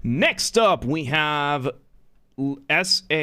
Next up, we have SA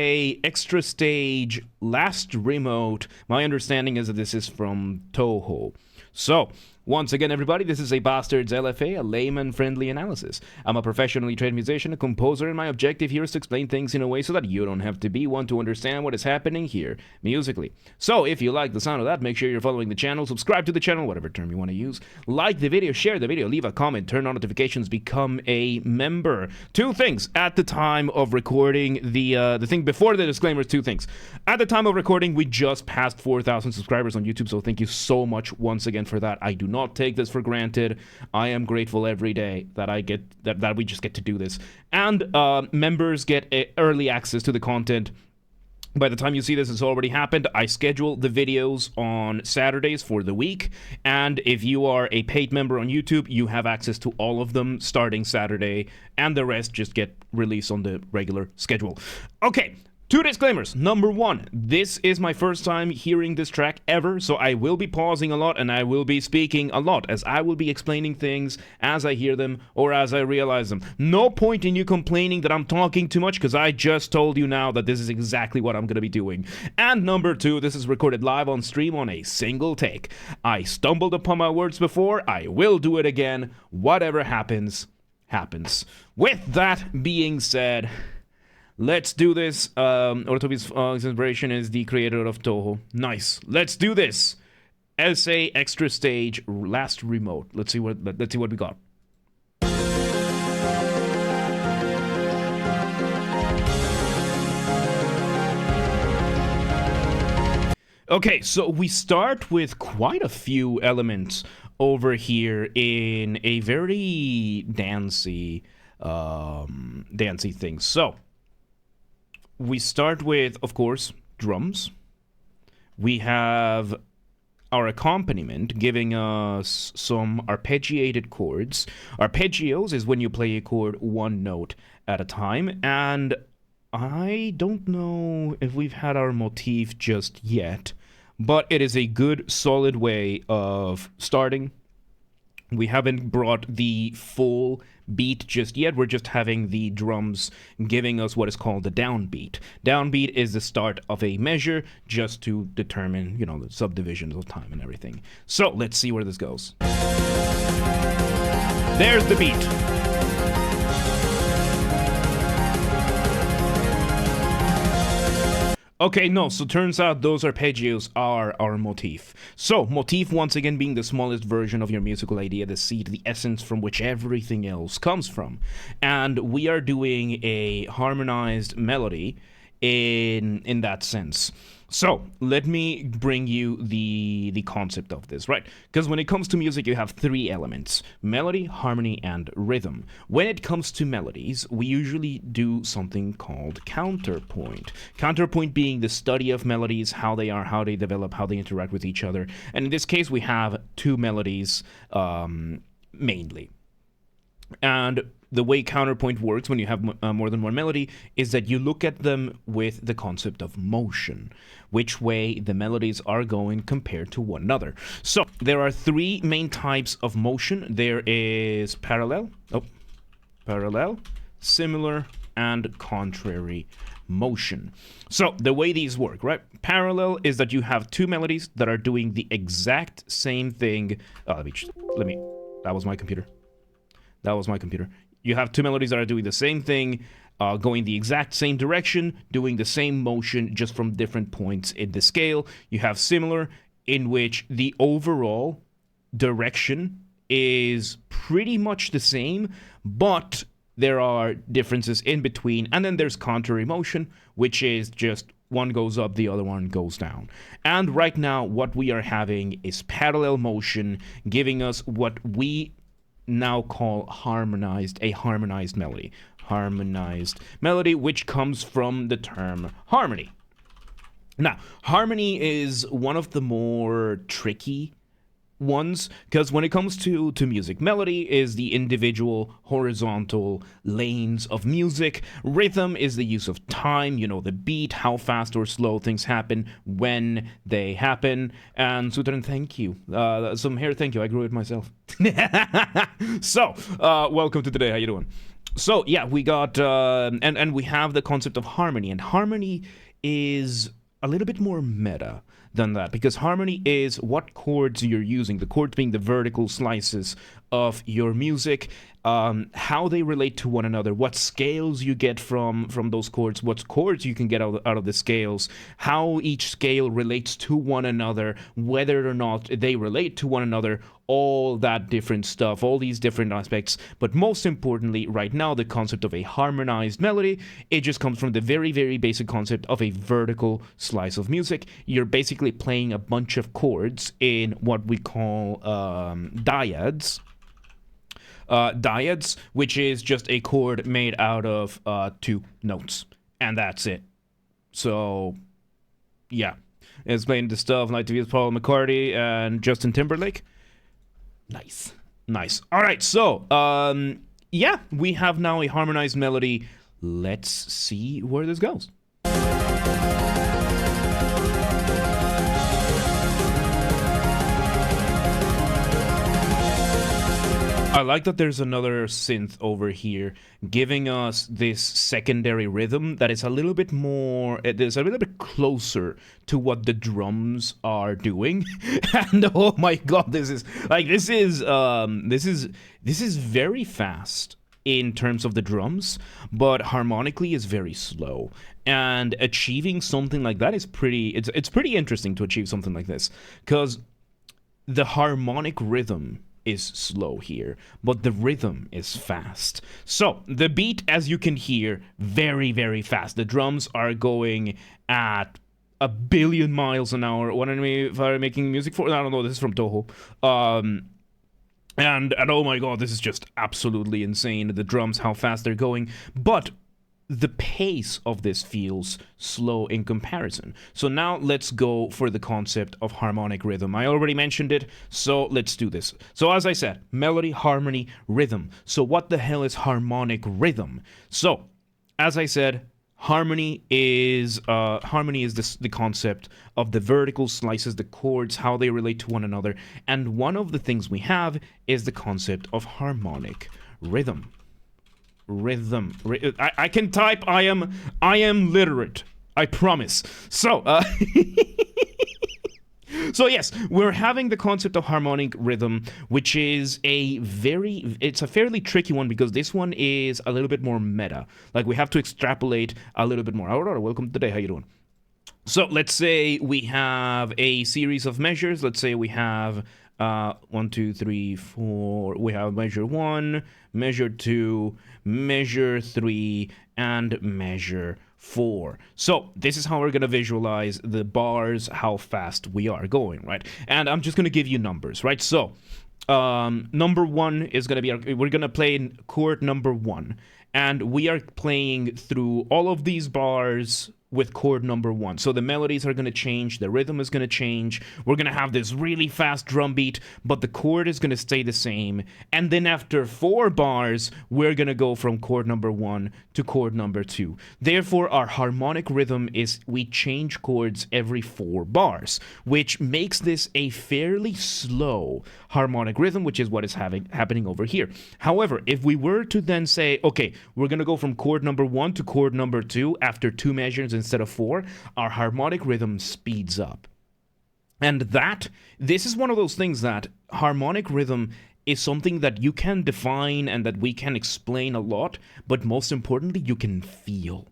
Extra Stage Last Remote. My understanding is that this is from Touhou. So, once again, everybody, this is a Basterd's LFA, a layman-friendly analysis. I'm a professionally trained musician, a composer, and my objective here is to explain things in a way so that you don't have to be one to understand what is happening here musically. So, if you like the sound of that, make sure you're following the channel, subscribe to the channel, whatever term you want to use, like the video, share the video, leave a comment, turn on notifications, become a member. Two things at the time of recording the thing before the disclaimers. Two things. At the time of recording, we just passed 4,000 subscribers on YouTube, so thank you so much once again for that. I do not take this for granted. I am grateful every day that I get that we just get to do this. And members get early access to the content. By the time you see this, it's already happened. I schedule the videos on Saturdays for the week, and if you are a paid member on YouTube, you have access to all of them starting Saturday, and the rest just get released on the regular schedule. Okay. Two disclaimers. Number one, this is my first time hearing this track ever, so I will be pausing a lot and I will be speaking a lot, as I will be explaining things as I hear them or as I realize them. No point in you complaining that I'm talking too much, because I just told you now that this is exactly what I'm going to be doing. And number two, this is recorded live on stream on a single take. I stumbled upon my words before, I will do it again. Whatever happens, happens. With that being said, let's do this. Ortobi's Inspiration is the creator of Touhou. Nice. Let's do this. SA Extra Stage Last Remote. Let's see what we got. Okay, so we start with quite a few elements over here in a very dancey thing. So we start with, of course, drums. We have our accompaniment giving us some arpeggiated chords. Arpeggios is when you play a chord one note at a time, and I don't know if we've had our motif just yet, but it is a good, solid way of starting. We haven't brought the full beat just yet. We're just having the drums giving us what is called the downbeat. Downbeat is the start of a measure just to determine, the subdivisions of time and everything. So let's see where this goes. There's the beat. Okay, no, so turns out those arpeggios are our motif. So, motif once again being the smallest version of your musical idea, the seed, the essence from which everything else comes from. And we are doing a harmonized melody in that sense. So, let me bring you the concept of this, right? Because when it comes to music, you have three elements: melody, harmony, and rhythm. When it comes to melodies, we usually do something called counterpoint. Counterpoint being the study of melodies, how they are, how they develop, how they interact with each other. And in this case, we have two melodies mainly. And the way counterpoint works when you have more than one melody is that you look at them with the concept of motion, which way the melodies are going compared to one another. So there are three main types of motion. There is parallel, similar, and contrary motion. So the way these work, right? Parallel is that you have two melodies that are doing the exact same thing. That was my computer. You have two melodies that are doing the same thing, going the exact same direction, doing the same motion, just from different points in the scale. You have similar, in which the overall direction is pretty much the same, but there are differences in between. And then there's contrary motion, which is just one goes up, the other one goes down. And right now, what we are having is parallel motion, giving us what we now call a harmonized melody. Harmonized melody, which comes from the term harmony. Now, harmony is one of the more tricky ones, because when it comes to music, melody is the individual horizontal lanes of music. Rhythm is the use of time, the beat, how fast or slow things happen, when they happen. And Sutran, thank you. Some hair, thank you. I grew it myself. So, welcome to today. How you doing? So yeah, we got and we have the concept of harmony, and harmony is a little bit more meta than that, because harmony is what chords you're using, the chords being the vertical slices of your music, how they relate to one another, what scales you get from those chords, what chords you can get out of the scales, how each scale relates to one another, whether or not they relate to one another, all that different stuff, all these different aspects. But most importantly, right now, the concept of a harmonized melody, it just comes from the very, very basic concept of a vertical slice of music. You're basically playing a bunch of chords in what we call dyads. Dyads, which is just a chord made out of 2 notes, and that's it. So, yeah. It's playing the stuff like to Paul McCartney and Justin Timberlake. Nice. All right, so, yeah, we have now a harmonized melody. Let's see where this goes. I like that there's another synth over here giving us this secondary rhythm that is a little bit more, it is a little bit closer to what the drums are doing. And oh my god, this is very fast in terms of the drums, but harmonically is very slow. And achieving something like that is it's pretty interesting to achieve something like this, because the harmonic rhythm is slow here, but the rhythm is fast. So the beat, as you can hear, very, very fast. The drums are going at 1 billion miles an hour. What am I making music for? I don't know. This is from Touhou. And oh my god, this is just absolutely insane. The drums, how fast they're going. But the pace of this feels slow in comparison. So now let's go for the concept of harmonic rhythm. I already mentioned it, so let's do this. So as I said, melody, harmony, rhythm. So what the hell is harmonic rhythm? So, as I said, harmony is the concept of the vertical slices, the chords, how they relate to one another. And one of the things we have is the concept of harmonic rhythm. I can type. I am literate. I promise. So, so yes, we're having the concept of harmonic rhythm, which is it's a fairly tricky one, because this one is a little bit more meta. Like, we have to extrapolate a little bit more. Aurora, welcome today. How you doing? So let's say we have a series of measures. Let's say we have 1, 2, 3, 4. We have measure 1, measure 2, measure 3, and measure 4. So this is how we're going to visualize the bars, how fast we are going, right? And I'm just going to give you numbers, right? So number 1 is going to be, we're going to play in chord number 1. And we are playing through all of these bars with chord number 1. So the melodies are going to change, the rhythm is going to change, we're going to have this really fast drum beat, but the chord is going to stay the same. And then after 4 bars, we're going to go from chord number 1 to chord number 2. Therefore, our harmonic rhythm is we change chords every 4 bars, which makes this a fairly slow harmonic rhythm, which is what is happening over here. However, if we were to then say, okay, we're going to go from chord number 1 to chord number 2 after 2 measures instead of 4, our harmonic rhythm speeds up. And this is one of those things that harmonic rhythm is something that you can define and that we can explain a lot, but most importantly, you can feel.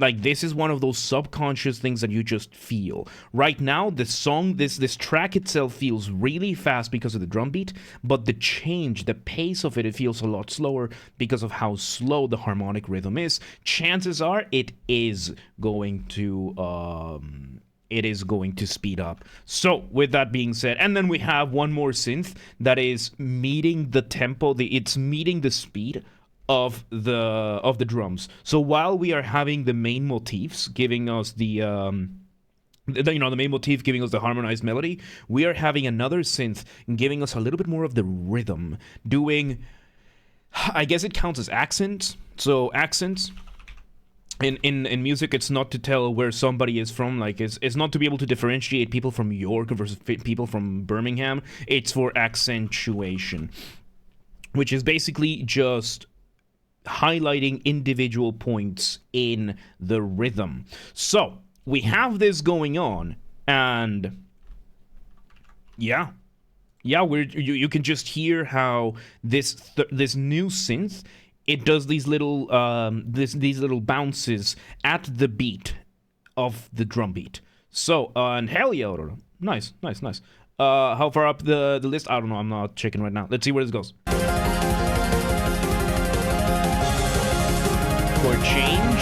Like, this is one of those subconscious things that you just feel. Right now, the song, this track itself feels really fast because of the drum beat, but the pace of it feels a lot slower because of how slow the harmonic rhythm is. Chances are it is going to speed up. So, with that being said, and then we have one more synth that is meeting the tempo, it's meeting the speed of the drums. So while we are having the main motifs giving us the main motif giving us the harmonized melody, we are having another synth giving us a little bit more of the rhythm, doing, I guess it counts as accents. So accents in music, it's not to tell where somebody is from. Like, it's not to be able to differentiate people from York versus people from Birmingham. It's for accentuation, which is basically just highlighting individual points in the rhythm. So we have this going on, and yeah, you can just hear how this new synth, it does these little these little bounces at the beat of the drum beat. So and hell yeah, nice. How far up the list? I don't know. I'm not checking right now. Let's see where this goes. Chord change,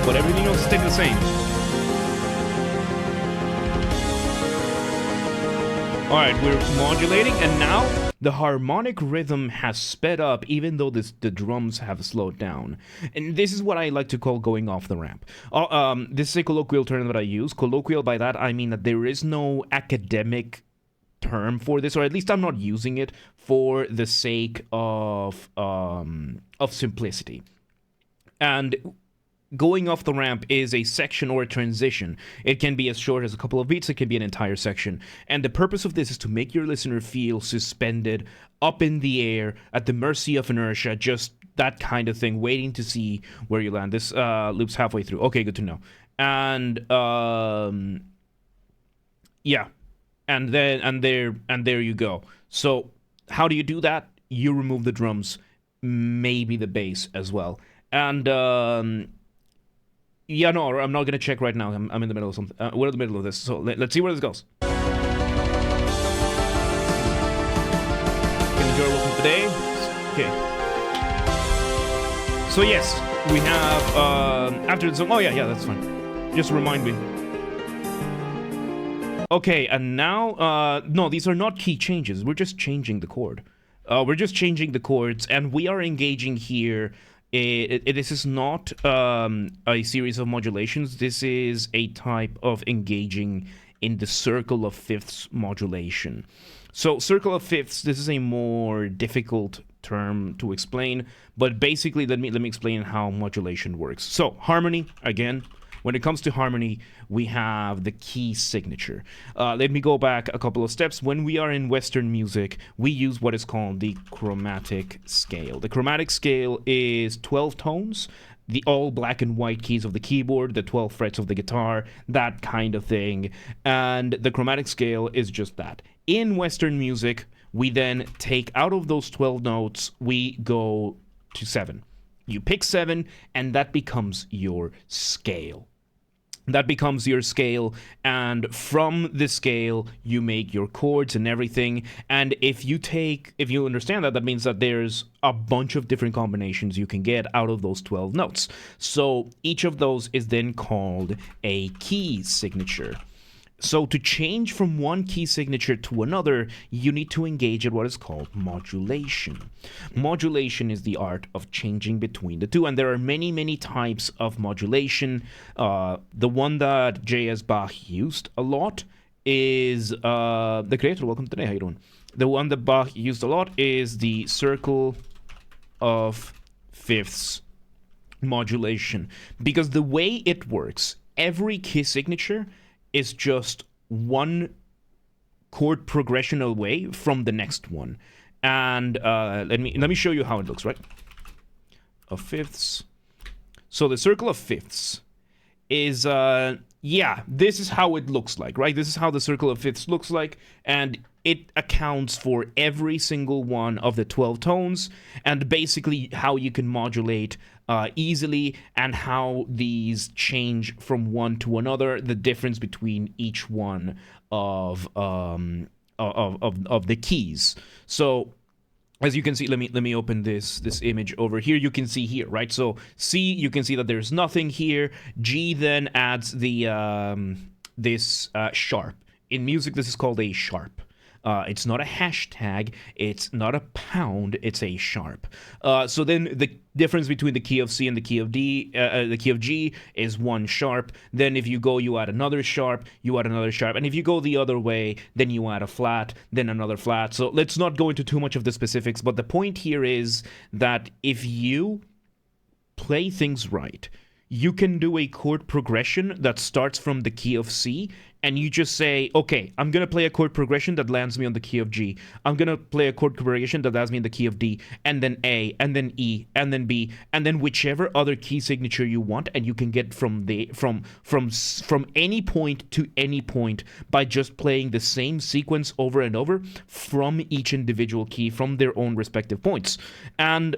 but everything else stays the same. All right, we're modulating, and now the harmonic rhythm has sped up, even though the drums have slowed down. And this is what I like to call going off the ramp. This is a colloquial term that I use. Colloquial, by that I mean that there is no academic term for this, or at least I'm not using it for the sake of simplicity. And going off the ramp is a section or a transition. It can be as short as a couple of beats, it can be an entire section. And the purpose of this is to make your listener feel suspended, up in the air, at the mercy of inertia, just that kind of thing, waiting to see where you land. This loops halfway through. Okay, good to know. And yeah. And there you go. So how do you do that? You remove the drums, maybe the bass as well. And yeah, no, I'm not gonna check right now. I'm in the middle of something. We're in the middle of this, so let's see where this goes. Enjoy welcome today. Okay. So yes, we have after the song. Oh yeah, that's fine. Just remind me. Okay, and now no, these are not key changes. We're just changing the chord. We're just changing the chords, and we are engaging here. This is not a series of modulations. This is a type of engaging in the circle of fifths modulation. So circle of fifths, this is a more difficult term to explain, but basically let me explain how modulation works. So harmony, again, when it comes to harmony, we have the key signature. Let me go back a couple of steps. When we are in Western music, we use what is called the chromatic scale. The chromatic scale is 12 tones, the all black and white keys of the keyboard, the 12 frets of the guitar, that kind of thing. And the chromatic scale is just that. In Western music, we then take out of those 12 notes, we go to 7. You pick 7, and that becomes your scale. That becomes your scale, and from the scale, you make your chords and everything. And if you understand that, that means that there's a bunch of different combinations you can get out of those 12 notes. So each of those is then called a key signature. So to change from one key signature to another, you need to engage in what is called modulation. Modulation is the art of changing between the two, and there are many, many types of modulation. The one that J.S. Bach used a lot is, the creator, welcome today, how you doing? The one that Bach used a lot is the circle of fifths modulation, because the way it works, every key signature is just one chord progression away from the next one. And let me show you how it looks, right? Of fifths. So the circle of fifths is this is how it looks like, right? This is how the circle of fifths looks like, and it accounts for every single one of the 12 tones, and basically how you can modulate easily, and how these change from one to another, the difference between each one of the keys. So as you can see, let me open this image over here. You can see here, right? So C, you can see that there's nothing here. G then adds the this sharp. In music, this is called a sharp. It's not a hashtag, it's not a pound, it's a sharp. So then the difference between the key of C and the key of the key of G is one sharp. Then if you go, you add another sharp, you add another sharp. And if you go the other way, then you add a flat, then another flat. So let's not go into too much of the specifics, but the point here is that if you play things right, you can do a chord progression that starts from the key of C, and you just say, okay, I'm going to play a chord progression that lands me on the key of G. I'm going to play a chord progression that lands me in the key of D, and then A, and then E, and then B, and then whichever other key signature you want, and you can get from any point to any point by just playing the same sequence over and over from each individual key from their own respective points. And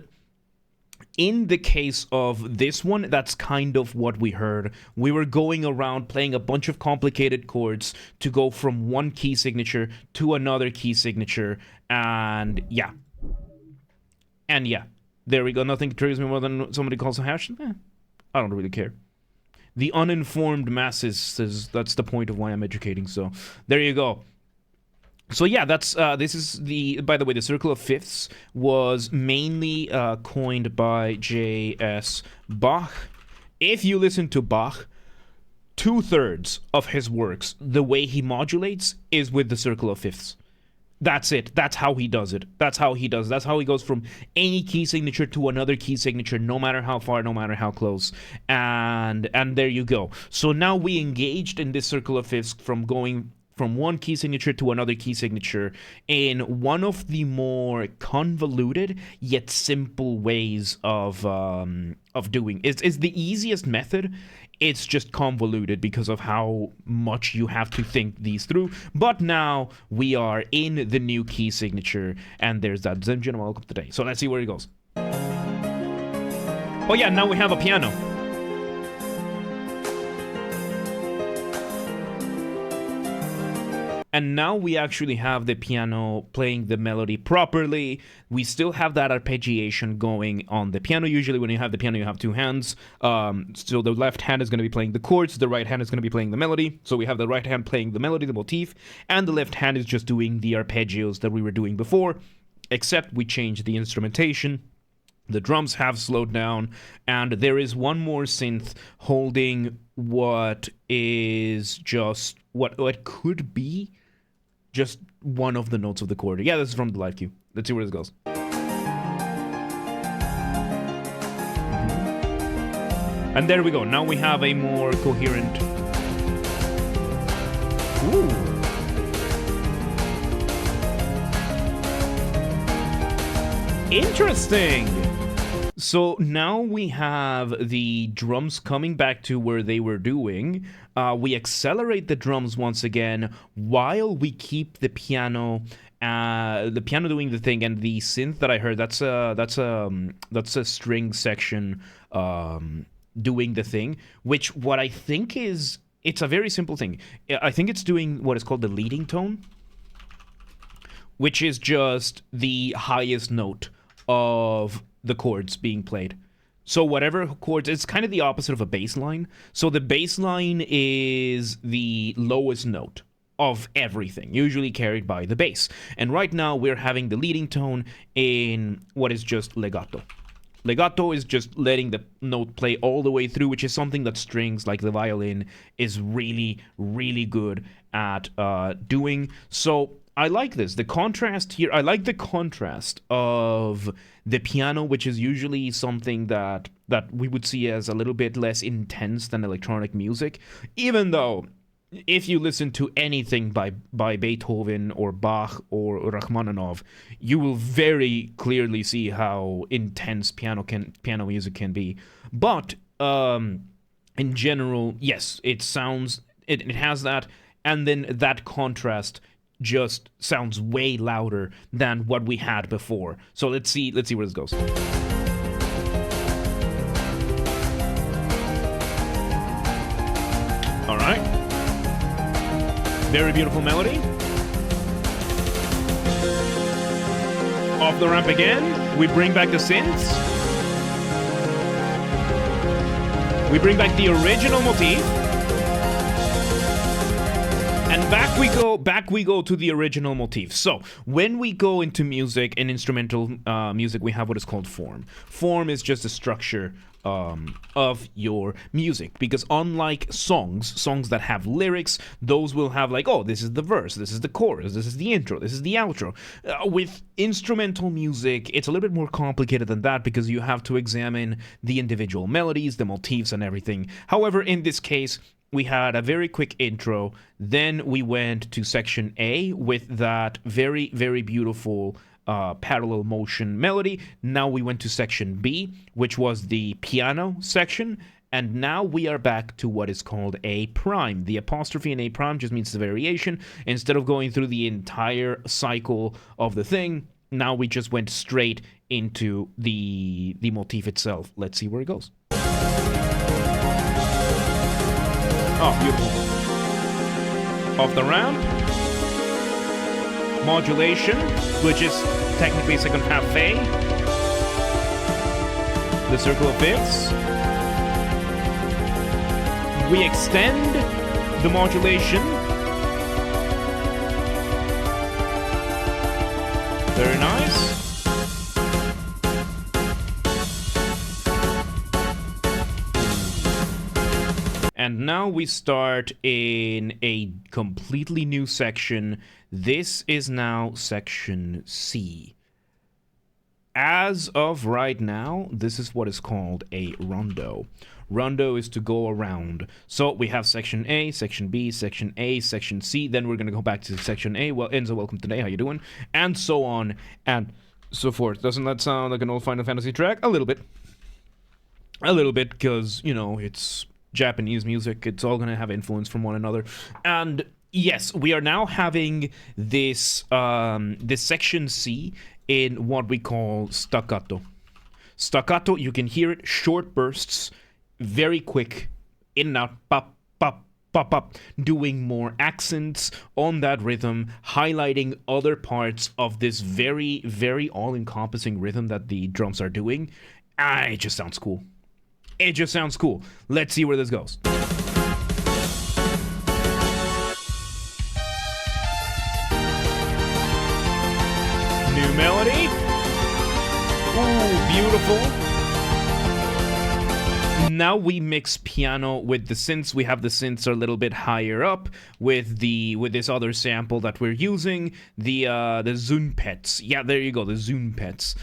in the case of this one, that's kind of what we heard. We were going around playing a bunch of complicated chords to go from one key signature to another key signature, and yeah. And yeah, there we go. Nothing triggers me more than somebody calls a hash. I don't really care. The uninformed masses says that's the point of why I'm educating, so there you go. So yeah, that's this is the, by the way, the circle of fifths was mainly coined by J.S. Bach. If you listen to Bach, 2/3 of his works, the way he modulates is with the circle of fifths. That's it. That's how he does it. That's how he does it. That's how he goes from any key signature to another key signature, no matter how far, no matter how close. And there you go. So now we engaged in this circle of fifths from going from one key signature to another key signature in one of the more convoluted yet simple ways of doing. It's the easiest method. It's just convoluted because of how much you have to think these through. But now we are in the new key signature, and there's that Zemjin. Welcome today. So let's see where it goes. Oh yeah, now we have a piano. And now we actually have the piano playing the melody properly. We still have that arpeggiation going on the piano. Usually when you have the piano, you have two hands. So the left hand is going to be playing the chords. The right hand is going to be playing the melody. So we have the right hand playing the melody, the motif. And the left hand is just doing the arpeggios that we were doing before. Except we changed the instrumentation. The drums have slowed down. And there is one more synth holding what is just what could be just one of the notes of the chord. Yeah, this is from the live cue. Let's see where this goes. And there we go. Now we have a more coherent... Ooh. Interesting! So now we have the drums coming back to where they were doing. We accelerate the drums once again while we keep the piano doing the thing, and the synth that I heard, that's a string section doing the thing, which what I think is, it's a very simple thing. I think it's doing what is called the leading tone, which is just the highest note of the chords being played. So whatever chords, it's kind of the opposite of a bass line. So the bass line is the lowest note of everything, usually carried by the bass. And right now we're having the leading tone in what is just legato. Legato is just letting the note play all the way through, which is something that strings like the violin is really, really good at doing. So I like this. The contrast here, I like the contrast of the piano, which is usually something that we would see as a little bit less intense than electronic music, even though if you listen to anything by Beethoven or Bach or Rachmaninoff, you will very clearly see how intense piano music can be. But in general, yes, it has that, and then that contrast just sounds way louder than what we had before. So let's see where this goes. All right. Very beautiful melody. Off the ramp again. We bring back the synths. We bring back the original motif. And back we go to the original motif. So when we go into music and instrumental music, we have what is called form. Form is just a structure of your music, because unlike songs that have lyrics, those will have like, oh, this is the verse, this is the chorus, this is the intro, this is the outro. With instrumental music, it's a little bit more complicated than that, because you have to examine the individual melodies, the motifs, and everything. However, in this case, we had a very quick intro, then we went to section A with that very, very beautiful parallel motion melody. Now we went to section B, which was the piano section, and now we are back to what is called A prime. The apostrophe in A prime just means the variation. Instead of going through the entire cycle of the thing, now we just went straight into the motif itself. Let's see where it goes. Oh, beautiful. Off the ramp. Modulation, which is technically second half A. The circle of fifths. We extend the modulation. Very nice. And now we start in a completely new section. This is now section C. As of right now, this is what is called a rondo. Rondo is to go around. So we have section A, section B, section A, section C. Then we're going to go back to section A. Well, Enzo, welcome today. How you doing? And so on and so forth. Doesn't that sound like an old Final Fantasy track? A little bit. A little bit, because, you know, it's Japanese music. It's all going to have influence from one another. And yes, we are now having this this section C in what we call staccato. Staccato, you can hear it, short bursts, very quick, in and out, pop, pop, pop, pop, doing more accents on that rhythm, highlighting other parts of this very, very all-encompassing rhythm that the drums are doing. It just sounds cool. It just sounds cool. Let's see where this goes. New melody. Ooh, beautiful. Now we mix piano with the synths. We have the synths a little bit higher up with this other sample that we're using, the Zunpets. Yeah, there you go, the Zunpets.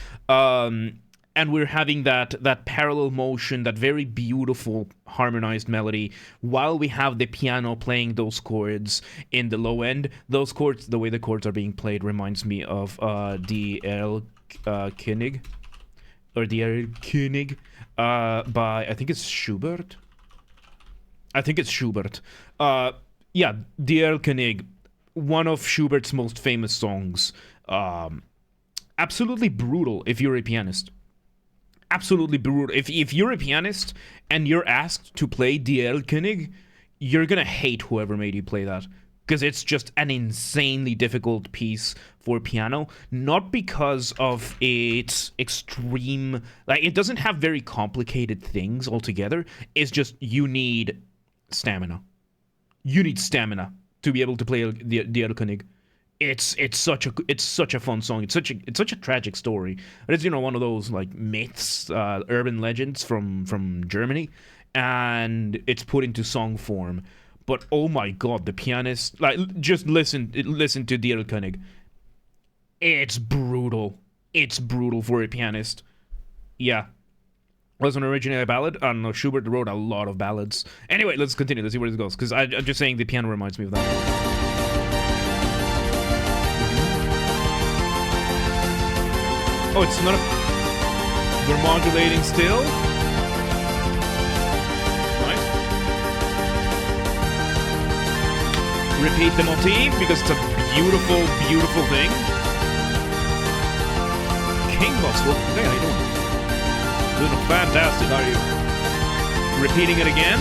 And we're having that parallel motion, that very beautiful harmonized melody, while we have the piano playing those chords in the low end. Those chords, the way the chords are being played, reminds me of Die Erlkönig, or Die Erlkönig, by, I think it's Schubert. Yeah, Die Erlkönig, one of Schubert's most famous songs. Absolutely brutal if you're a pianist. Absolutely brutal. If you're a pianist and you're asked to play Die Erlkönig, you're gonna hate whoever made you play that, because it's just an insanely difficult piece for piano. Not because of its extreme, like, it doesn't have very complicated things altogether. It's just you need stamina. You need stamina to be able to play Die Erlkönig. It's such a fun song. It's such a tragic story. It's, you know, one of those like myths, urban legends from Germany, and it's put into song form. But oh my god, the pianist, like, just listen to Die Erlkönig. It's brutal. It's brutal for a pianist. Yeah. Wasn't originally a ballad. I don't know. Schubert wrote a lot of ballads. Anyway, let's continue. Let's see where this goes, because I'm just saying the piano reminds me of that. Oh, it's not a... We're modulating still. Nice. Repeat the motif, because it's a beautiful, beautiful thing. King Boss, what? Hey, how you doing? Doing fantastic, are you? Repeating it again.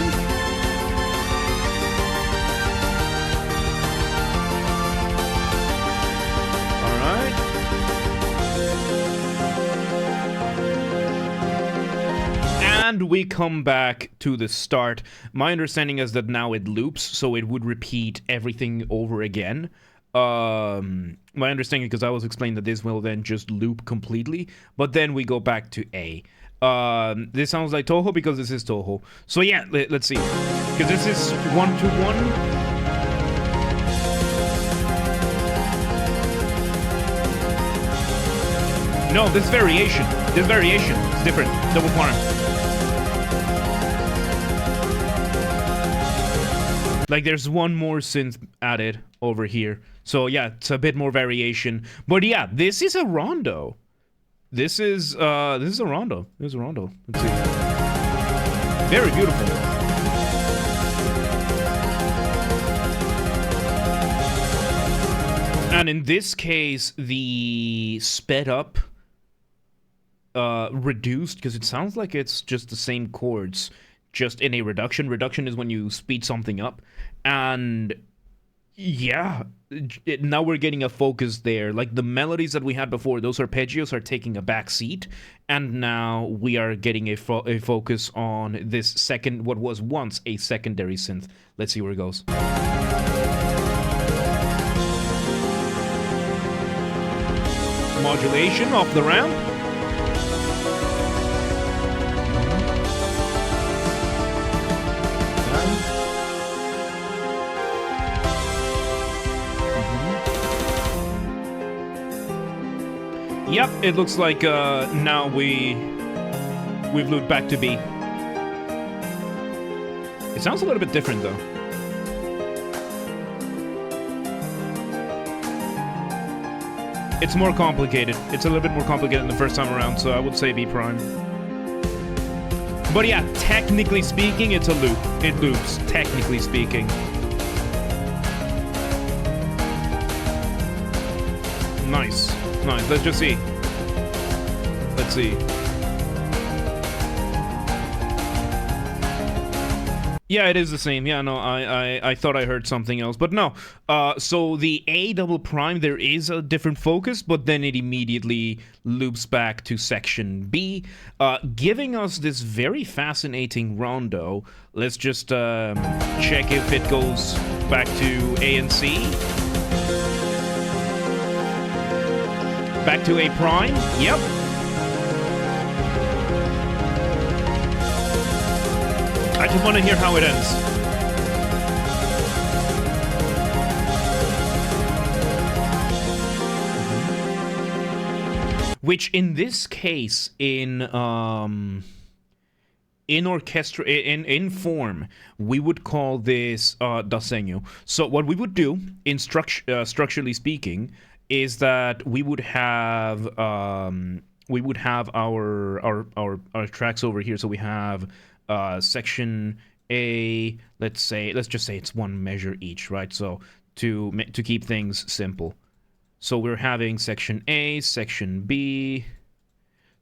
And we come back to the start. My understanding is that now it loops, so it would repeat everything over again. My understanding, because I was explaining that this will then just loop completely, but then we go back to A. This sounds like Touhou because this is Touhou. So yeah, let's see. Because this is 1-to-1. No, this variation. This variation is different. Double prime. Like there's one more synth added over here. So yeah, it's a bit more variation. But yeah, this is a rondo. This is a rondo. This is a rondo. Let's see. Very beautiful. And in this case, the sped up reduced, because it sounds like it's just the same chords, just in a reduction. Reduction is when you speed something up. And yeah, now we're getting a focus there. Like the melodies that we had before, those arpeggios are taking a back seat, and now we are getting a focus on this second, what was once a secondary synth. Let's see where it goes. Modulation off the ramp. Yep, it looks like now we've looped back to B. It sounds a little bit different though. It's more complicated. It's a little bit more complicated than the first time around, so I would say B prime. But yeah, technically speaking, it's a loop. It loops, technically speaking. Nice. Nice, let's just see. Let's see. Yeah, it is the same. Yeah, no, I thought I heard something else, but no. So the A double prime, there is a different focus, but then it immediately loops back to section B, giving us this very fascinating rondo. Let's just check if it goes back to A and C. Back to A prime. Yep. I just want to hear how it ends. Which in this case, in orchestra, in form, we would call this dasenyo. So what we would do, in structurally speaking, is that we would have our tracks over here. So we have section A. Let's just say it's one measure each, right? So to keep things simple, so we're having section A, section B,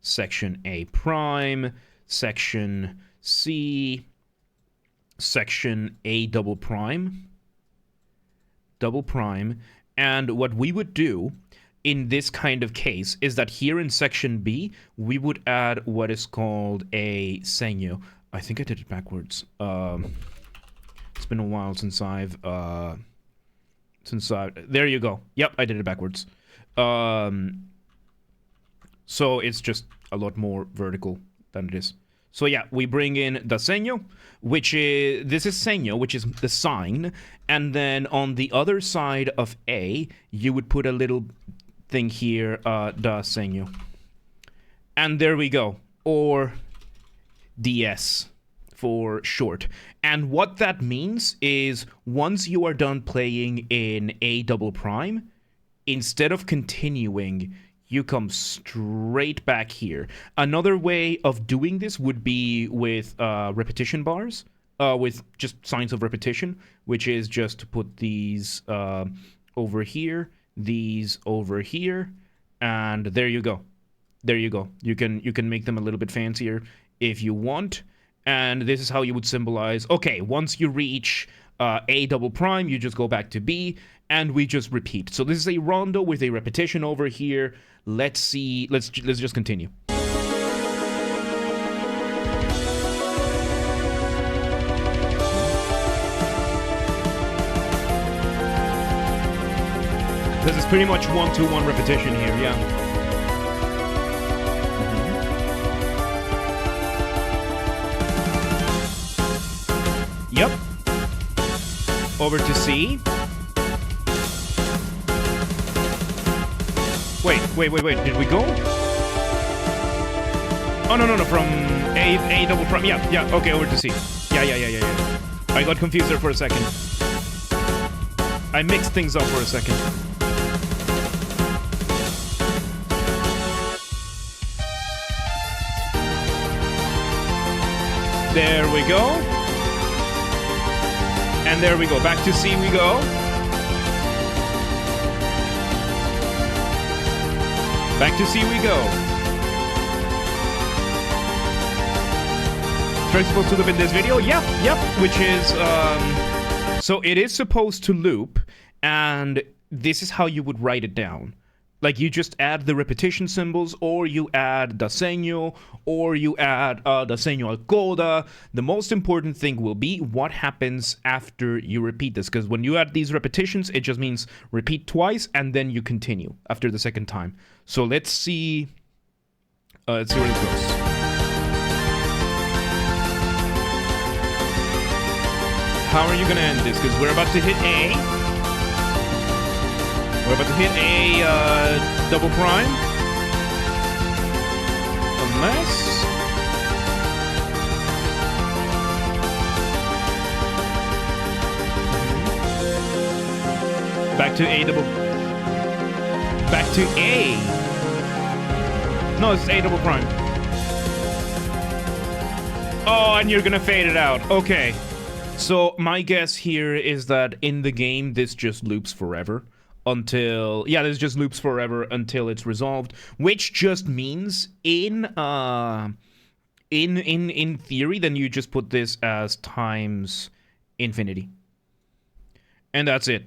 section A prime, section C, section A double prime. And what we would do in this kind of case is that here in section B, we would add what is called a senyo. I think I did it backwards. It's been a while since I've... there you go. Yep, I did it backwards. So it's just a lot more vertical than it is. So yeah, we bring in the senyo, which is, this is senyo, which is the sign, and then on the other side of A, you would put a little thing here, da senyo. And there we go, or DS for short. And what that means is once you are done playing in A double prime, instead of continuing, you come straight back here. Another way of doing this would be with repetition bars, with just signs of repetition, which is just to put these over here, these over here, and there you go. There you go. You can make them a little bit fancier if you want. And this is how you would symbolize, okay, once you reach A double prime, you just go back to B, and we just repeat. So this is a rondo with a repetition over here. Let's see, let's just continue. because it's pretty much 1-to-1 repetition here, yeah. Yep. Over to C. Wait, did we go? Oh, no, from A double prime, yeah, okay, over to C. Yeah. I got confused there for a second. I mixed things up for a second. There we go. And there we go. Back to C we go. Back to C we go. It's supposed to loop in this video? Yep, which is, so it is supposed to loop, and this is how you would write it down. Like, you just add the repetition symbols, or you add the segno, or you add the segno al coda. The most important thing will be what happens after you repeat this, because when you add these repetitions, it just means repeat twice, and then you continue after the second time. So let's see where it goes. How are you gonna end this? Because we're about to hit A. We're about to hit A double prime. Unless... Back to A double... Back to A. No, it's A double prime. Oh, and you're gonna fade it out. Okay. So my guess here is that in the game, this just loops forever until... Yeah, this just loops forever until it's resolved, which just means in theory, then you just put this as times infinity. And that's it.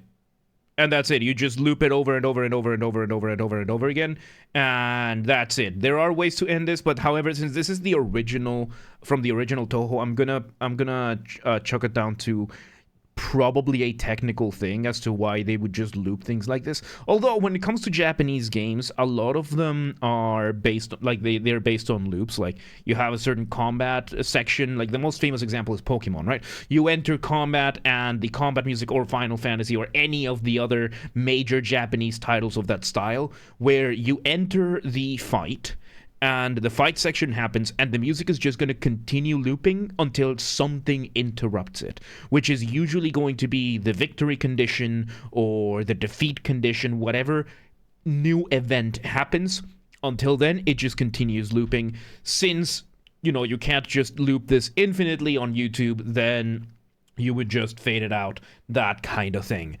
And that's it. You just loop it over and over and over and over and over and over and over again. And that's it. There are ways to end this, but however, since this is the original, from the original Touhou, I'm gonna chuck it down to probably a technical thing as to why they would just loop things like this. Although when it comes to Japanese games, a lot of them are based, like they're based on loops. Like you have a certain combat section, like the most famous example is Pokemon, right? You enter combat and the combat music, or Final Fantasy, or any of the other major Japanese titles of that style, where you enter the fight and the fight section happens, and the music is just going to continue looping until something interrupts it, which is usually going to be the victory condition or the defeat condition, whatever new event happens. Until then, it just continues looping. Since, you know, you can't just loop this infinitely on YouTube, then you would just fade it out, that kind of thing.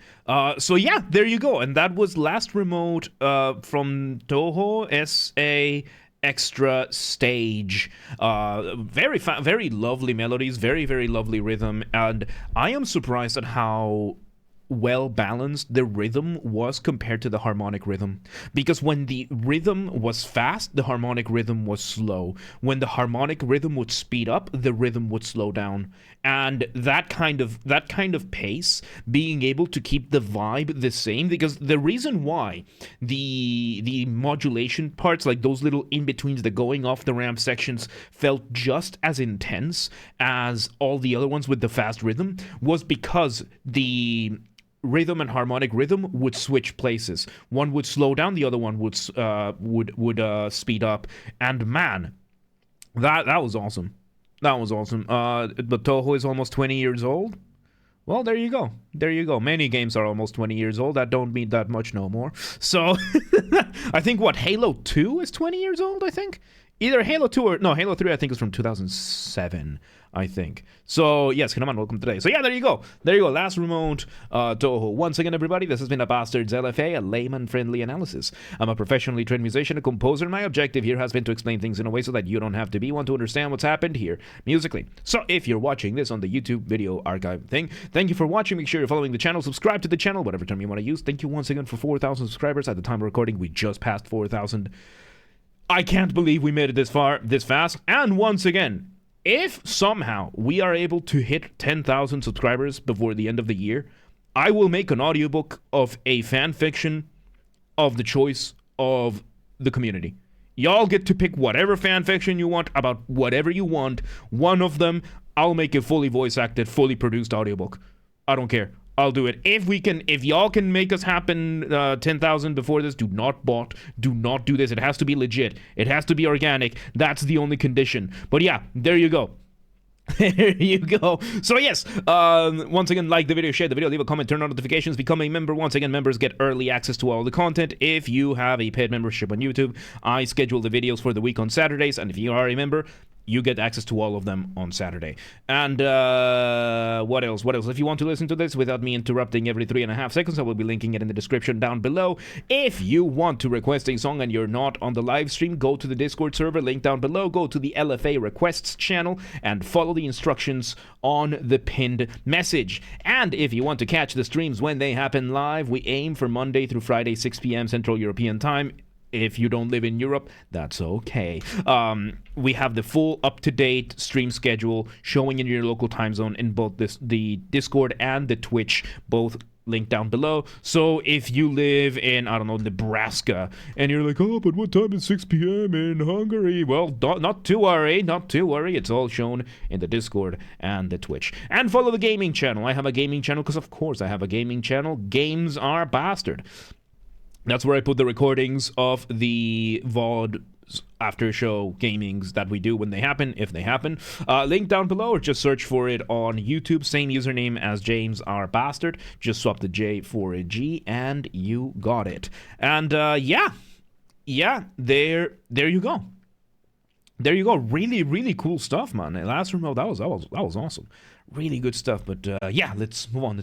So yeah, there you go. And that was Last Remote from Touhou SA Extra Stage. Very lovely melodies, very lovely rhythm, and I am surprised at how well balanced the rhythm was compared to the harmonic rhythm, because when the rhythm was fast, the harmonic rhythm was slow. When the harmonic rhythm would speed up, the rhythm would slow down. And that kind of pace, being able to keep the vibe the same, because the reason why the modulation parts, like those little in-betweens, the going off the ramp sections, felt just as intense as all the other ones with the fast rhythm, was because the rhythm and harmonic rhythm would switch places. One would slow down, the other one would speed up. And man, that was awesome. That was awesome. But Touhou is almost 20 years old. Well, there you go. There you go. Many games are almost 20 years old. That don't mean that much no more. So, I think, what, Halo 2 is 20 years old, I think? Either Halo 2 or... No, Halo 3, I think, is from 2007, I think. So, yes, come on, welcome today. So, yeah, there you go. There you go. Last Remote, Touhou. Once again, everybody, this has been a Basterd's LFA, a layman-friendly analysis. I'm a professionally trained musician, a composer, and my objective here has been to explain things in a way so that you don't have to be one to understand what's happened here musically. So, if you're watching this on the YouTube video archive thing, thank you for watching. Make sure you're following the channel, subscribe to the channel, whatever term you want to use. Thank you once again for 4,000 subscribers. At the time of recording, we just passed 4,000. I can't believe we made it this far, this fast. And once again, if somehow we are able to hit 10,000 subscribers before the end of the year, I will make an audiobook of a fan fiction of the choice of the community. Y'all get to pick whatever fanfiction you want about whatever you want. One of them, I'll make a fully voice acted, fully produced audiobook. I don't care. I'll do it. If y'all can make us happen 10,000 before this, do not bot. Do not do this. It has to be legit. It has to be organic. That's the only condition. But yeah, there you go. There you go. So yes, once again, like the video, share the video, leave a comment, turn on notifications, become a member. Once again, members get early access to all the content. If you have a paid membership on YouTube, I schedule the videos for the week on Saturdays, and if you are a member, you get access to all of them on Saturday. And what else? If you want to listen to this without me interrupting every 3.5 seconds, I will be linking it in the description down below. If you want to request a song and you're not on the live stream, go to the Discord server, link down below. Go to the LFA requests channel and follow the instructions on the pinned message. And if you want to catch the streams when they happen live, we aim for Monday through Friday, 6 p.m. Central European Time. If you don't live in Europe, that's okay. We have the full up-to-date stream schedule showing in your local time zone in both the Discord and the Twitch, both linked down below. So if you live in, I don't know, Nebraska, and you're like, oh, but what time is 6 p.m. in Hungary? Well, not to worry. It's all shown in the Discord and the Twitch. And follow the gaming channel. I have a gaming channel because, of course, I have a gaming channel. Games are Basterd. That's where I put the recordings of the VOD after show gamings that we do when they happen, if they happen. Link down below, or just search for it on YouTube. Same username as James R. Basterd. Just swap the J for a G, and you got it. And yeah, there you go. There you go. Really, really cool stuff, man. Last remote, that was awesome. Really good stuff. But yeah, let's move on.